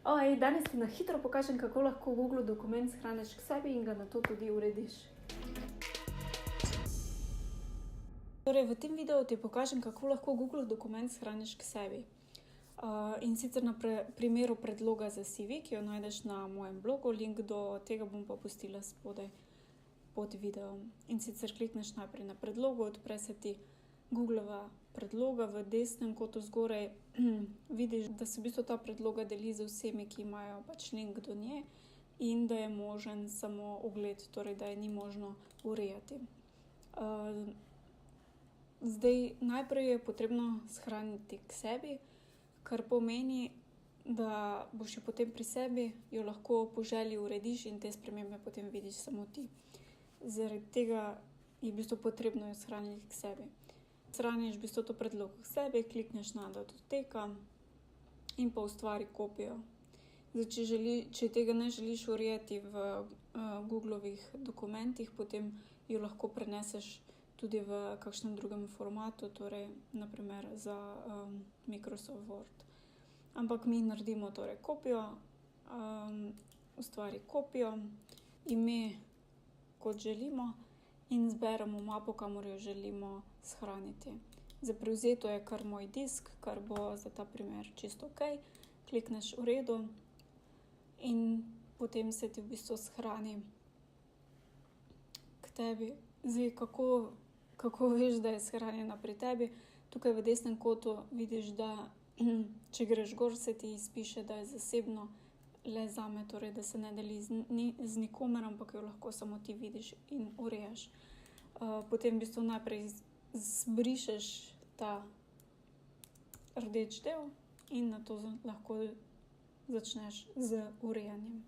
Danes ti na hitro pokažem, kako lahko v Google dokument shraniš k sebi in ga nato tudi urediš. Torej, v tem videu ti pokažem, kako lahko Google dokument shraniš k sebi. In sicer na primeru predloga za CV, ki jo najdeš na mojem blogu, link do tega bom pa pustila spodaj pod videom. In sicer klikneš najprej na predlogu, odpre se ti Googlova predloga, v desnem kotu zgoraj vidiš, da se v bistvu ta predloga deli z vsemi, ki imajo pač link do nje in da je možen samo ogled, torej da je ni možno urejati. Zdaj, najprej je potrebno shraniti k sebi, kar pomeni, da boš jo potem pri sebi, jo lahko po želji urediš in te spremembe potem vidiš samo ti. Zaradi tega je v bistvu potrebno jo shraniti k sebi. Shraniš v bistvu to predlogo k sebi, klikneš na datoteka in pa ustvari kopijo. Zdaj, če tega ne želiš urejati v Googlovih dokumentih, potem jo lahko preneseš tudi v kakšnem drugem formatu, torej naprimer za Microsoft Word. Ampak mi naredimo torej kopijo, ustvari kopijo, ime kot želimo in zberemo mapo, kamor jo želimo shraniti. Za prevzeto je kar moj disk, kar bo za ta primer čisto ok. Klikneš v redu in potem se ti v bistvu shrani k tebi. Zdaj, kako veš, da je shranjena pri tebi? Tukaj v desnem kotu vidiš, da če greš gor, se ti izpiše, da je zasebno le zame, torej da se ne deli z nikomer, ampak jo lahko samo ti vidiš in urejaš. Potem v bistvu najprej zbrišeš ta rdeč del in nato lahko začneš z urejanjem.